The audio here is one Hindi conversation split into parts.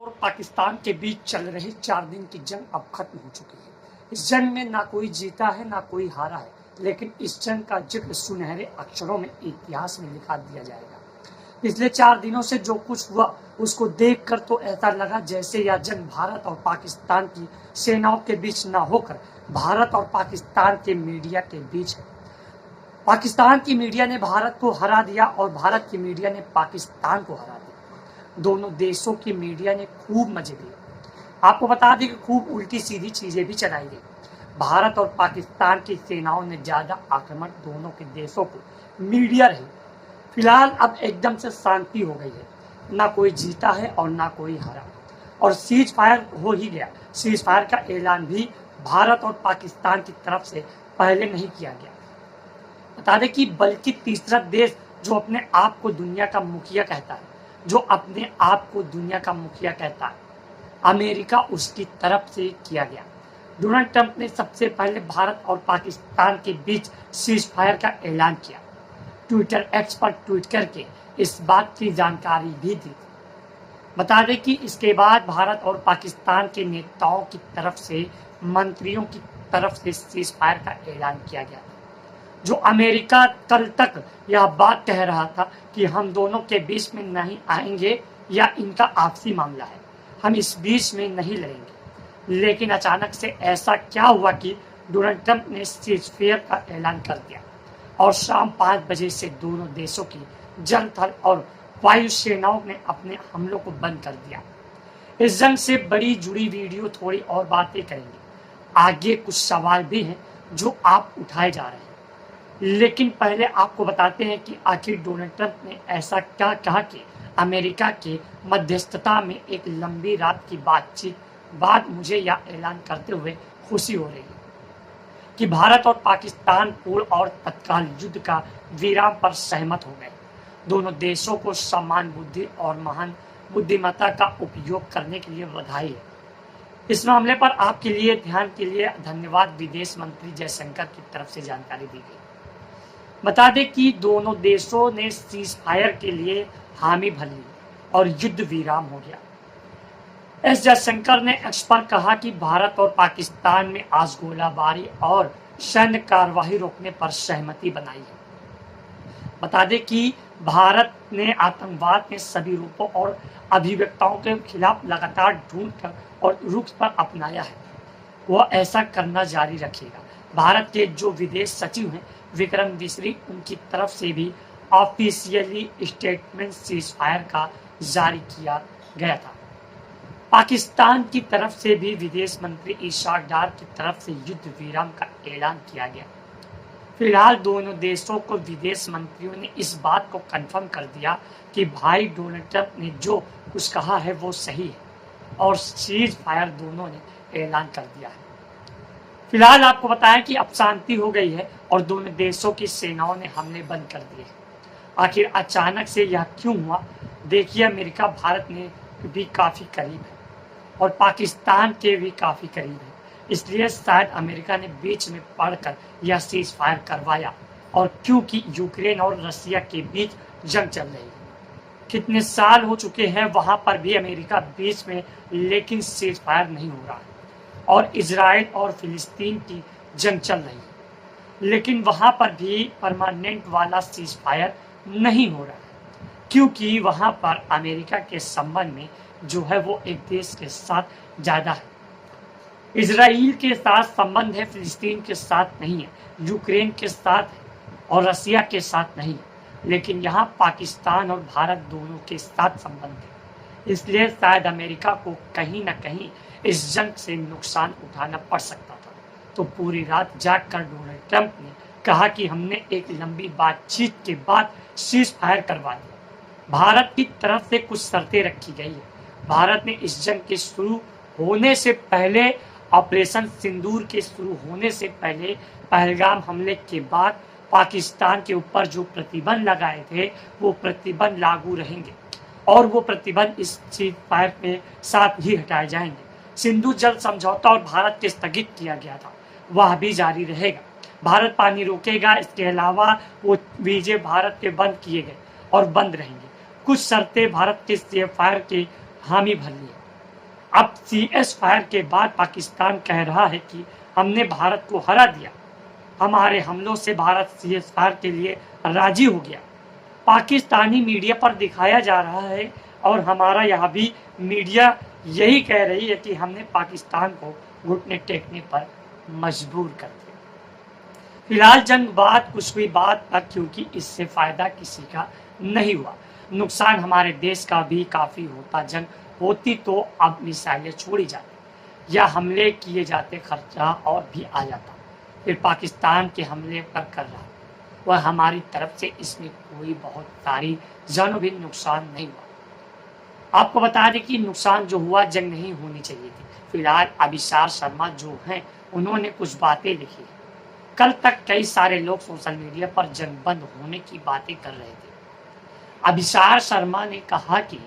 और पाकिस्तान के बीच चल रही 4 दिन की जंग अब खत्म हो चुकी है। इस जंग में ना कोई जीता है ना कोई हारा है, लेकिन इस जंग का जिक्र सुनहरे अक्षरों में इतिहास में लिखा दिया जाएगा। पिछले 4 दिनों से जो कुछ हुआ उसको देखकर तो ऐसा लगा जैसे यह जंग भारत और पाकिस्तान की सेनाओं के बीच न होकर भारत और पाकिस्तान के मीडिया के बीच है। पाकिस्तान की मीडिया ने भारत को हरा दिया और भारत की मीडिया ने पाकिस्तान को हरा दिया। दोनों देशों की मीडिया ने खूब मजे लिए। आपको बता दें कि खूब उल्टी सीधी चीजें भी चलाई गई। भारत और पाकिस्तान की सेनाओं ने ज्यादा आक्रमण दोनों के देशों को मीडिया रही। फिलहाल अब एकदम से शांति हो गई है, ना कोई जीता है और ना कोई हारा, और सीज फायर हो ही गया। सीज फायर का ऐलान भी भारत और पाकिस्तान की तरफ से पहले नहीं किया गया। बता दें कि बल्कि तीसरा देश जो अपने आप को दुनिया का मुखिया कहता है, अमेरिका, उसकी तरफ से किया गया। डोनाल्ड ट्रंप ने सबसे पहले भारत और पाकिस्तान के बीच सीज फायर का ऐलान किया। ट्विटर एक्स पर ट्वीट करके इस बात की जानकारी भी दी। बता दें कि इसके बाद भारत और पाकिस्तान के नेताओं की तरफ से, मंत्रियों की तरफ से सीज फायर का ऐलान किया गया। जो अमेरिका कल तक यह बात कह रहा था कि हम दोनों के बीच में नहीं आएंगे या इनका आपसी मामला है, हम इस बीच में नहीं लड़ेंगे, लेकिन अचानक से ऐसा क्या हुआ कि डोनाल्ड ट्रंप ने सीज फायर का ऐलान कर दिया और शाम 5 बजे से दोनों देशों की जल, थल और वायु सेनाओं ने अपने हमलों को बंद कर दिया। इस जंग से बड़ी जुड़ी वीडियो थोड़ी और बातें करेंगे। आगे कुछ सवाल भी हैं जो आप उठाए जा रहे हैं, लेकिन पहले आपको बताते हैं कि आखिर डोनाल्ड ट्रंप ने ऐसा क्या कहा कि अमेरिका के मध्यस्थता में एक लंबी रात की बातचीत बाद मुझे यह ऐलान करते हुए खुशी हो रही है कि भारत और पाकिस्तान पूर्ण और तत्काल युद्ध का विराम पर सहमत हो गए। दोनों देशों को समान बुद्धि और महान बुद्धिमत्ता का उपयोग करने के लिए बधाई है। इस मामले पर आपके लिए ध्यान के लिए धन्यवाद। विदेश मंत्री जयशंकर की तरफ से जानकारी दी गई। बता दें कि दोनों देशों ने सीज फायर के लिए हामी भर ली और युद्ध विराम हो गया। एस जयशंकर ने एक्स पर कहा कि भारत और पाकिस्तान में आज गोलाबारी और सैन्य कार्यवाही रोकने पर सहमति बनाई है। बता दें कि भारत ने आतंकवाद के सभी रूपों और अभिव्यक्तियों के खिलाफ लगातार ढूंढकर और रुख पर अपनाया है। वह ऐसा करना जारी रखेगा। भारत के जो विदेश सचिव हैं विक्रम मिश्री, उनकी तरफ से भी ऑफिशियली स्टेटमेंट सीज फायर का जारी किया गया था। पाकिस्तान की तरफ से भी विदेश मंत्री इशाक डार की तरफ से युद्ध विराम का ऐलान किया गया। फिलहाल दोनों देशों को विदेश मंत्रियों ने इस बात को कंफर्म कर दिया कि भाई डोनाल्ड ट्रंप ने जो कुछ कहा है वो सही है और सीज फायर दोनों ने ऐलान कर दिया है। फिलहाल आपको बताएं कि अब शांति हो गई है और दोनों देशों की सेनाओं ने हमले बंद कर दिए। आखिर अचानक से यह क्यों हुआ? देखिए, अमेरिका भारत में भी काफी करीब है और पाकिस्तान के भी काफी करीब है, इसलिए शायद अमेरिका ने बीच में पड़कर यह सीज फायर करवाया। और क्योंकि यूक्रेन और रसिया के बीच जंग चल रही है, कितने साल हो चुके हैं वहां पर भी अमेरिका बीच में, लेकिन सीज फायर नहीं हो रहा है। और इजराइल और फिलिस्तीन की जंग चल रही है, लेकिन वहां पर भी परमानेंट वाला सीज फायर नहीं हो रहा है, क्योंकि वहां पर अमेरिका के संबंध में जो है वो एक देश के साथ ज्यादा है। इजराइल के साथ संबंध है, फिलिस्तीन के साथ नहीं है, यूक्रेन के साथ है और रसिया के साथ नहीं है, लेकिन यहाँ पाकिस्तान और भारत दोनों के साथ संबंध है। इसलिए शायद अमेरिका को कहीं ना कहीं इस जंग से नुकसान उठाना पड़ सकता था। तो पूरी रात जागकर डोनाल्ड ट्रंप ने कहा कि हमने एक लंबी बातचीत के बाद सीज फायर करवा दिया। भारत की तरफ से कुछ शर्तें रखी गई है। भारत ने इस जंग के शुरू होने से पहले, ऑपरेशन सिंदूर के शुरू होने से पहले, पहलगाम हमले के बाद पाकिस्तान के ऊपर जो प्रतिबंध लगाए थे वो प्रतिबंध लागू रहेंगे और वो प्रतिबंध इस सीज फायर के साथ ही हटाए जाएंगे। सिंधु जल समझौता और भारत के स्थगित किया गया था वह भी जारी रहेगा। भारत पानी रोकेगा। इसके अलावा वो वीजे भारत के बंद किए गए और बंद रहेंगे। कुछ शर्तें भारत के सीज फायर के हामी भर लिए। अब सीज फायर के बाद पाकिस्तान कह रहा है कि हमने भारत को हरा दिया, हमारे हमलों से भारत सीज फायर के लिए राजी हो गया। पाकिस्तानी मीडिया पर दिखाया जा रहा है और हमारा यहाँ भी मीडिया यही कह रही है कि हमने पाकिस्तान को घुटने टेकने पर मजबूर कर दिया। फिलहाल जंग बात कुछ हुई बात पर, क्योंकि इससे फायदा किसी का नहीं हुआ, नुकसान हमारे देश का भी काफी होता। जंग होती तो अब मिसाइलें छोड़ी जाती या हमले किए जाते, खर्चा और भी आ जाता। फिर पाकिस्तान के हमले पर कर रहा वह हमारी तरफ से इसमें कोई बहुत सारी जानो भी नुकसान नहीं हुआ। आपको बता दें कि नुकसान जो हुआ जंग नहीं होनी चाहिए थी। फिलहाल अभिसार शर्मा जो हैं उन्होंने कुछ बातें लिखी है। कल तक कई सारे लोग सोशल मीडिया पर जंग बंद होने की बातें कर रहे थे। अभिसार शर्मा ने कहा कि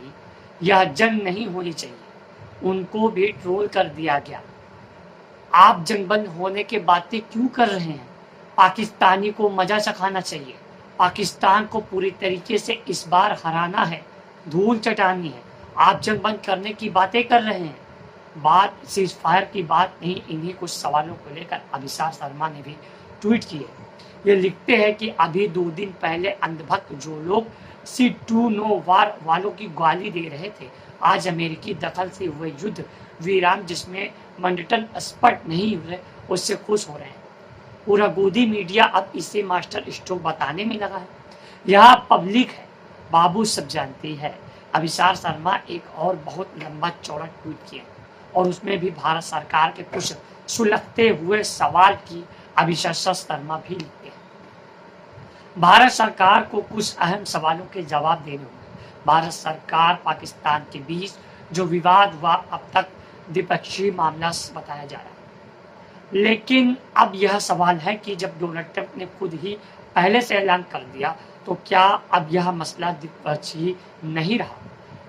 यह जंग नहीं होनी चाहिए, उनको भी ट्रोल कर दिया गया। आप जंग बंद होने के बातें क्यों कर रहे हैं? पाकिस्तानी को मजा चखाना चाहिए। पाकिस्तान को पूरी तरीके से इस बार हराना है, धूल चटानी है। आप जंग बंद करने की बातें कर रहे हैं, बात सीज फायर की बात नहीं। इन्हीं कुछ सवालों को लेकर अभिसार शर्मा ने भी ट्वीट किए। ये लिखते हैं कि अभी 2 दिन पहले अंधभक्त जो लोग C2 वार वालों की गाली दे रहे थे, आज अमेरिकी दखल से हुए युद्ध विराम जिसमें मंडटन स्पष्ट नहीं हुए, उससे खुश हो रहे हैं। पूरा गोदी मीडिया अब इसे मास्टर स्ट्रोक बताने में लगा है। यह पब्लिक है, बाबू सब जानती है। अभिसार शर्मा एक और बहुत लंबा चौड़ा ट्वीट किया और उसमें भी भारत सरकार के कुछ सुलगते हुए सवाल की अभिसार शर्मा भी लिखते हैं। भारत सरकार को कुछ अहम सवालों के जवाब देने होंगे। भारत सरकार पाकिस्तान के बीच जो विवाद हुआ अब तक द्विपक्षीय मामला बताया जा रहा है, लेकिन अब यह सवाल है कि जब डोनाल्ड ट्रंप ने खुद ही पहले से ऐलान कर दिया तो क्या अब यह मसला द्विपक्षीय नहीं रहा?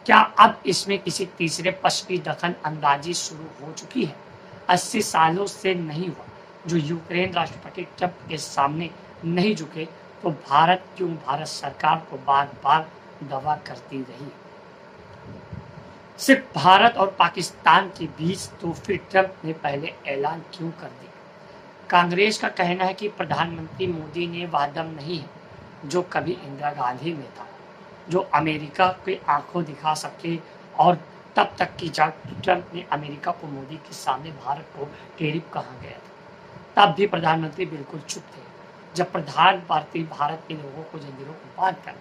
क्या अब इसमें किसी तीसरे पक्ष की दखल अंदाजी शुरू हो चुकी है? 80 सालों से नहीं हुआ जो यूक्रेन राष्ट्रपति ट्रंप के सामने नहीं झुके, तो भारत क्यों भारत सरकार को बार बार दवा करती रही? सिर्फ भारत और पाकिस्तान के बीच तो फिर ट्रंप ने पहले ऐलान क्यों कर दिया? कांग्रेस का कहना है कि प्रधानमंत्री मोदी ने वह दम नहीं है जो कभी इंदिरा गांधी में था, जो अमेरिका की आंखों दिखा सके। और तब तक की जब ट्रंप ने अमेरिका को मोदी के सामने भारत को टेरिफ कहा गया था, तब भी प्रधानमंत्री बिल्कुल चुप थे। जब प्रधानमंत्री भारत के लोगों को जंजीरों को बांध कर,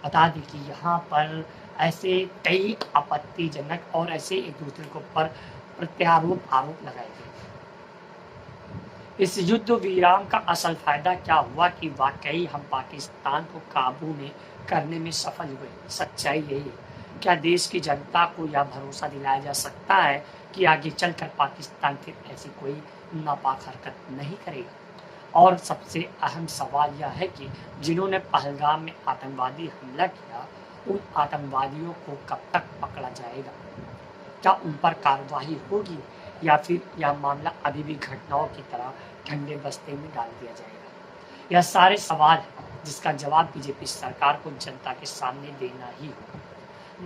बता दें कि यहाँ पर ऐसे कई आपत्तिजनक और ऐसे एक दूसरे के ऊपर प्रत्यारोप आरोप लगाए गए। इस युद्ध विराम का असल फायदा क्या हुआ कि वाकई हम पाकिस्तान को काबू में करने में सफल हुए? सच्चाई यही है। क्या देश की जनता को यह भरोसा दिलाया जा सकता है कि आगे चलकर पाकिस्तान फिर ऐसी कोई नापाक हरकत नहीं करेगा? और सबसे अहम सवाल यह है कि जिन्होंने पहलगाम में आतंकवादी हमला किया, उन आतंकवादियों को कब तक पकड़ा जाएगा? क्या उन पर कार्रवाई होगी या फिर यह मामला अभी भी घटनाओं की तरह ठंडे बस्ते में डाल दिया जाएगा? यह सारे सवाल हैं जिसका जवाब बीजेपी सरकार को जनता के सामने देना ही होगा।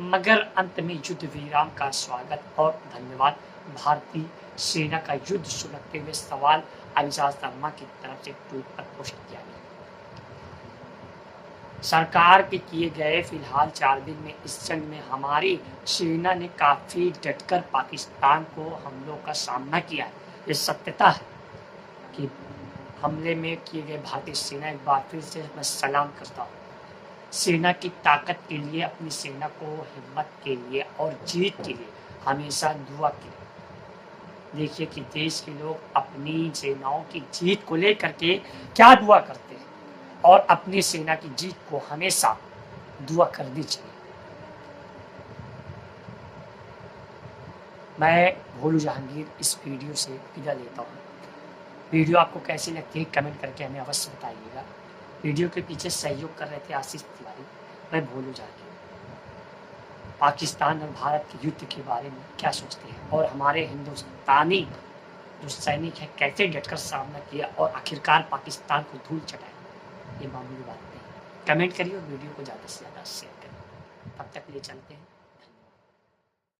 मगर अंत में युद्ध विराम का स्वागत और धन्यवाद। भारतीय सेना का युद्ध सुलगते हुए सवाल अभिसार शर्मा की तरफ से ट्वीट पर पोस्ट किया गया। सरकार के किए गए फिलहाल 4 दिन में इस जंग में हमारी सेना ने काफी डटकर पाकिस्तान को हमलों का सामना किया है। ये सत्यता है कि हमले में किए गए भारतीय सेना एक बार फिर से मैं सलाम करता हूँ। सेना की ताकत के लिए, अपनी सेना को हिम्मत के लिए और जीत के लिए हमेशा दुआ कीजिए। देखिए कि देश के लोग अपनी सेनाओं की जीत को लेकर के क्या दुआ करते हैं और अपनी सेना की जीत को हमेशा दुआ करनी चाहिए। मैं भोलू जहांगीर इस वीडियो से विदा लेता हूँ। वीडियो आपको कैसी लगती है कमेंट करके हमें अवश्य बताइएगा। वीडियो के पीछे सहयोग कर रहे थे आशीष तिवारी। मैं भोलू जहांगीर। पाकिस्तान और भारत के युद्ध के बारे में क्या सोचते हैं और हमारे हिंदुस्तानी जो सैनिक है कैसे डटकर सामना किया और आखिरकार पाकिस्तान को धूल चटाया, ये मामूली बात नहीं। कमेंट करिए और वीडियो को ज़्यादा से ज़्यादा शेयर करिए। तब तक ले चलते हैं।